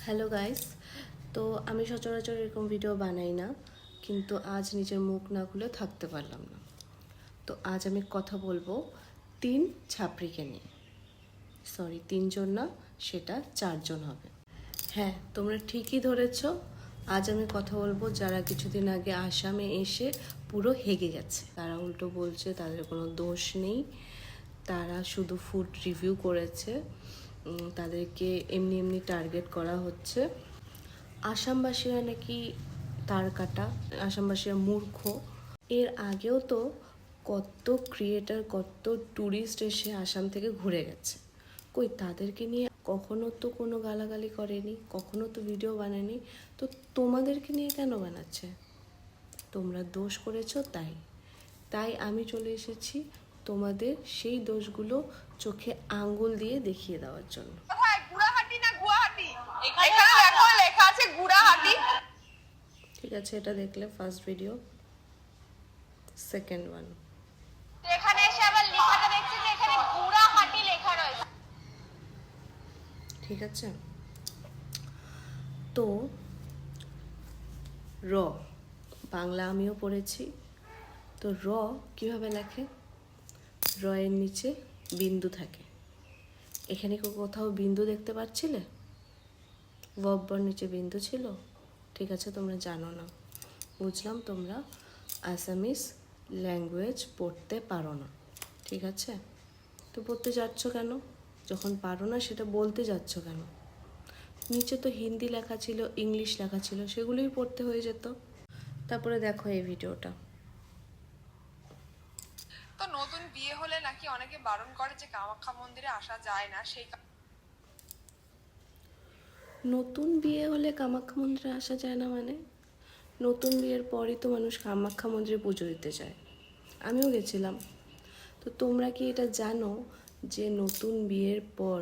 Hello guys, তো আমি সচরাচর এরকম ভিডিও বানাই না, কিন্তু আজ নিজের মুখ না খুলে থাকতে পারলাম না। তো আজ আমি কথা বলবো 3 ছাত্রীকে নিয়ে। সরি, 3 জন না, সেটা 4 জন হবে। হ্যাঁ, তোমরা ঠিকই ধরেছ। আজ আমি কথা বলবো যারা কিছুদিন আগে আসামে এসে পুরো হেগে গেছে। তারা উল্টো বলছে তাদের কোনো দোষ নেই, তারা শুধু ফুড রিভিউ করেছে, তাদেরকে এমনি এমনি টার্গেট করা হচ্ছে। আসামবাসীরা নাকি তার কাটা, আসামবাসীরা মূর্খ। এর আগেও তো কত ক্রিয়েটার, কত ট্যুরিস্ট এসে আসাম থেকে ঘুরে গেছে, কই তাদেরকে নিয়ে কখনো তো কোনো গালাগালি করেনি, কখনো তো ভিডিও বানায়নি। তো তোমাদেরকে নিয়ে কেন বানাচ্ছে? তোমরা দোষ করেছো, তাই আমি চলে এসেছি তোমাদের সেই দোষগুলো চোখে আঙ্গুল দিয়ে দেখিয়ে দেওয়ার জন্য। ঠিক আছে, এটা দেখলে ফার্স্ট ভিডিও। সেকেন্ড ওয়ান, এখানে এসে আবার লেখাটা দেখছি যে এখানে গুড়াহাটি লেখা রয়েছে। ঠিক আছে, তো র বাংলা আমিও পড়েছি। তো র কিভাবে লেখে? র এর নিচে বিন্দু থাকে। এখানে কোথাও বিন্দু দেখতে পাচ্ছিলে? ভার্বের নিচে বিন্দু ছিল? ঠিক আছে, তোমরা জানো না, বুঝলাম। তোমরা আসামিস ল্যাঙ্গুয়েজ পড়তে পারো না, ঠিক আছে। তো পড়তে যাচ্ছ কেন? যখন পারো না সেটা বলতে যাচ্ছ কেন? নিচে তো হিন্দি লেখা ছিল, ইংলিশ লেখা ছিল, সেগুলোই পড়তে হয়ে যেত। তারপরে দেখো এই ভিডিওটা। তো নতুন বিয়ে হলে নাকি অনেকে বারণ করে যে কামাখ্যা মন্দিরে আসা যায় না, সেই নতুন বিয়ে হলে কামাখ্যা মন্দিরে আসা যায় না মানে? নতুন বিয়ের পরই তো মানুষ কামাখ্যা মন্দিরে পুজো দিতে যায়। আমিও গেছিলাম। তো তোমরা কি এটা জানো যে নতুন বিয়ের পর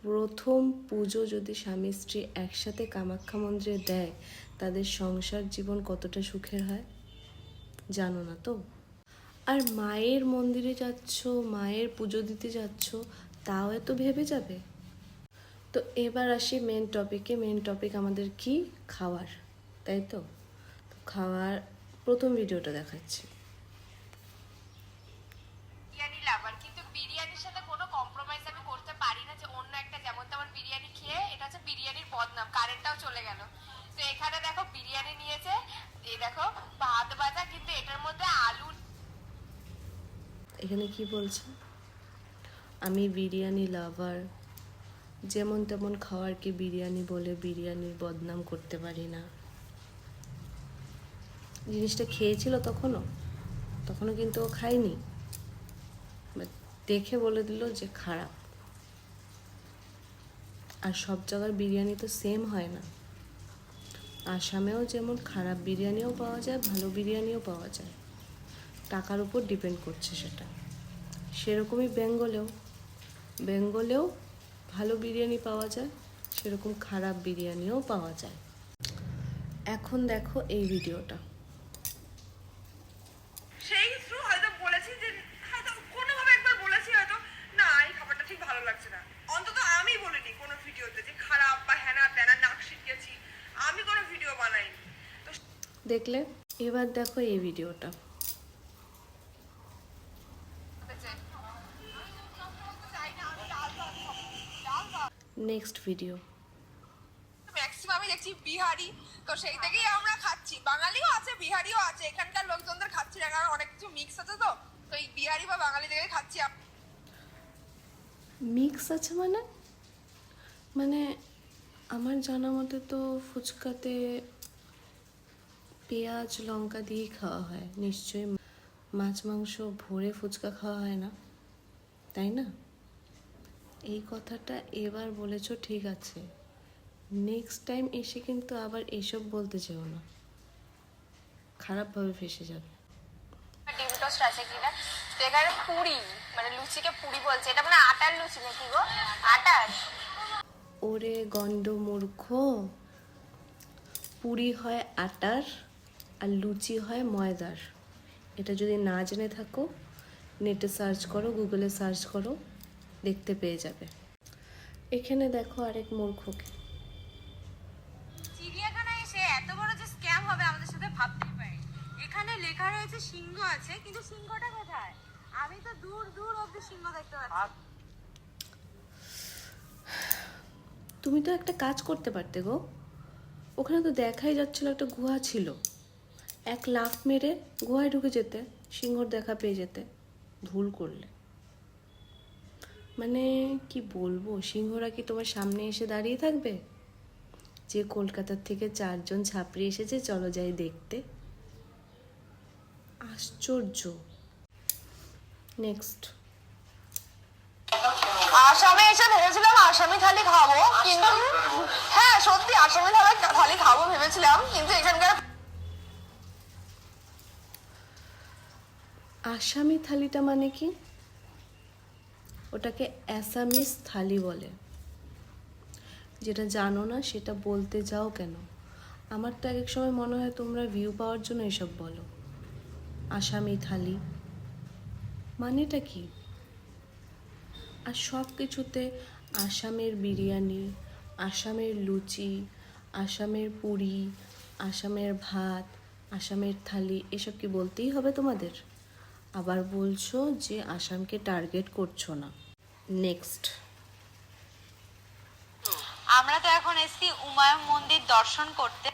প্রথম পুজো যদি স্বামী স্ত্রী একসাথে কামাখ্যা মন্দিরে দেয়, তাদের সংসার জীবন কতটা সুখের হয়? জানো না তো? আর মায়ের মন্দিরে যাচ্ছ, মায়ের পুজো দিতে যাচ্ছ, তাও এত ভেবে যাবে? তো এবার আসি মেন টপিকে। মেন টপিক আমাদের কি? খাওয়ার, তাই তো? খাওয়ার প্রথম ভিডিওটা দেখাচ্ছি। বিরিয়ানি লাভার, কিন্তু বিরিয়ানির সাথে কোনো কম্প্রোমাইজ আমি করতে পারি না যে অন্য একটা যেমন তেমন বিরিয়ানি খেয়ে, এটা হচ্ছে বিরিয়ানির বদনাম। কারেন্টটাও চলে গেল। তো এখানে দেখো বিরিয়ানি নিয়েছে, এই দেখো ভাত ভাজা, কিন্তু এটার মধ্যে আলু। এখানে কি বলছে? আমি বিরিয়ানি লাভার, যেমন তেমন খাওয়ারকে বিরিয়ানি বলে বিরিয়ানির বদনাম করতে পারি না। জিনিসটা খেয়েছিল তখনও কিন্তু ও খায়নি, দেখে বলে দিল যে খারাপ। আর সব জায়গার বিরিয়ানি তো সেম হয় না। আসামেও যেমন খারাপ বিরিয়ানিও পাওয়া যায়, ভালো বিরিয়ানিও পাওয়া যায়, টাকার উপর ডিপেন্ড করছে সেটা। সেরকমই বেঙ্গলেও ভালো বিরিয়ানি পাওয়া যায়, সেরকম খারাপ বিরিয়ানিও পাওয়া যায়। এখন দেখো এই ভিডিওটা। সেই থ্রু হয়তো বলেছি যে হয়তো কোনোভাবে একবার বলেছি হয়তো, না এই খাবারটা ঠিক ভালো লাগছে না। অন্তত আমি বলিনি কোনো ভিডিওতে যে খারাপ বা হ্যানা ত্যানা নাক শিখিয়েছি, আমি কোনো ভিডিও বানাইনি। তো দেখলে? এবার দেখো এই ভিডিওটা। Next video. ম্যাক্সিমামই দেখছি বিহারি, তো সেই থেকেই আমরা খাচ্ছি। বাঙালিও আছে, বিহারিও আছে, এখানকার লোকজনদের খাচ্ছি না, কারণ অনেক কিছু মিক্স আছে। তো তো এই বিহারি বা বাঙালি থেকে খাচ্ছি। মিক্স আছে মানে আমার জানা মতে তো ফুচকাতে পেঁয়াজ লঙ্কা দিয়েই খাওয়া হয়, নিশ্চয়ই মাছ মাংস ভরে ফুচকা খাওয়া হয় না, তাই না? এই কথাটা এবার বলেছো, ঠিক আছে। নেক্সট টাইম এসে কিন্তু আবার এসব বলতে চেও না, খারাপভাবে ফেসে যাবে। ডিম টোস্ট আছে কিনা। তো এখানে পুরি, মানে লুচিকে পুরি বলছে, এটা মানে আটার লুচি নাকি গো? আটার? ওরে গন্ড মূর্খ, পুরি হয় আটার আর লুচি হয় ময়দার। এটা যদি না জেনে থাকো, নেটে সার্চ করো, গুগলে সার্চ করো, দেখতে পেয়ে যাবে। এখানে দেখো আরেক মূর্খকে। হয়েছে সিংহ আছে, কিন্তু সিংহটা কোথায়? আমি তো দূর দূর অব্দি সিংহ দেখতে পাচ্ছি। তুমি তো একটা কাজ করতে পারতে গো, ওখানে তো দেখাই যাচ্ছিল একটা গুহা ছিল, এক লাফ মেরে গুহায় ঢুকে যেতে, সিংহর দেখা পেয়ে যেতে। ভুল করলে। মানে কি বলবো, সিংহরা কি তোমার সামনে এসে দাঁড়িয়ে থাকবে যে কলকাতার থেকে 4 জন ছাপড়ি এসেছে চলো যাই দেখতে? আশ্চর্য। নেক্সট। আসামে এসে ভেবেছিলাম আসামি থালি খাবো, কিন্তু হ্যাঁ সত্যি আসামি থালি খাবো ভেবেছিলাম, কিন্তু এখানকার আসামি থালিটা মানে কি? ওটাকে অ্যাসামিস থালি বলে। যেটা জানো না সেটা বলতে যাও কেন? আমার তো এক এক সময় মনে হয় তোমরা ভিউ পাওয়ার জন্য এসব বলো। আসামি থালি মানেটা কি? আর সব কিছুতে আসামের বিরিয়ানি, আসামের লুচি, আসামের পুরি, আসামের ভাত, আসামের থালি, এসব কি বলতেই হবে তোমাদের? আবার বলছো যে আসামকে টার্গেট করছো না। নেক্সট। আমরা তো এখন এসেছি উমায়ুন মন্দির দর্শন করতে।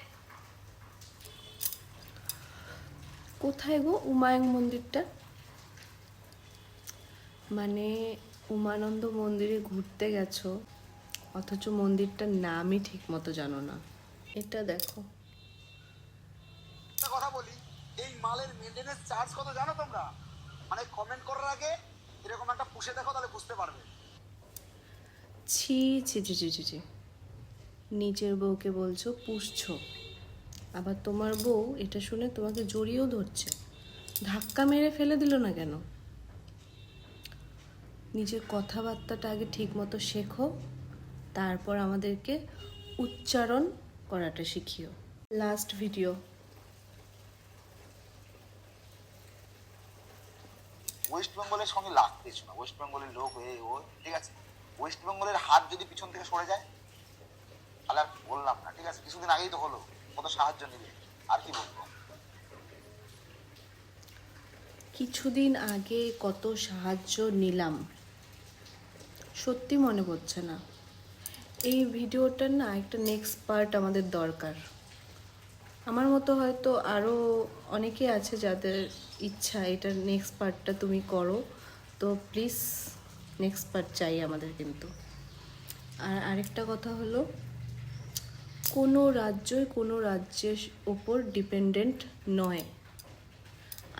কোথায় গো উমায়ুন মন্দিরটা? মানে উমানন্দ মন্দিরে ঘুরতে গেছো, অথচ মন্দিরটার নামই ঠিক মতো জানো না। এটা দেখো। একটা কথা বলি, এই মালের মেইনটেনেন্স চার্জ কত জানো তোমরা? মানে কমেন্ট করার আগে এরকম একটা পুষে দেখো, তাহলে বুঝতে পারবে। ছি ছি ছি ছি ছি ছি। নিজের বউকে বলছো পুষছো, আবার তোমার বউ এটা শুনে তোমাকে জড়িয়েও ধরছে। ধাক্কা মেরে ফেলে দিল না কেন? নিজের কথাবার্তাটা আগে ঠিক মতো শেখো, তারপর আমাদেরকে উচ্চারণ করাটা শিখিও। Last video. ওয়েস্ট বেঙ্গলের সঙ্গে লাগতেছ না, ওয়েস্ট বেঙ্গলের লোক হয়ে ও ঠিক আছে। ওয়েস্ট বেঙ্গলের হাত যদি পিছন থেকে সরে যায় তাহলে আর বললাম না, ঠিক আছে? কিছুদিন আগেই তো হলো, কত সাহায্য নিবে, আর কি বলবো। কিছুদিন আগে কত সাহায্য নিলাম, সত্যি মনে পড়ছে না। এই ভিডিওটার না একটা নেক্সট পার্ট আমাদের দরকার। আমার মতো হয়তো আরও অনেকে আছে যাদের ইচ্ছা এটার নেক্সট পার্টটা তুমি করো, তো প্লিজ নেক্সট পার্ট চাই আমাদের কিন্তু। আর আরেকটা কথা হলো, কোনো রাজ্যই কোনো রাজ্যের ওপর ডিপেন্ডেন্ট নয়।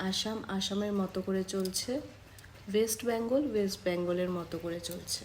আসাম আসামের মতো করে চলছে, ওয়েস্ট বেঙ্গল ওয়েস্ট বেঙ্গলের মতো করে চলছে।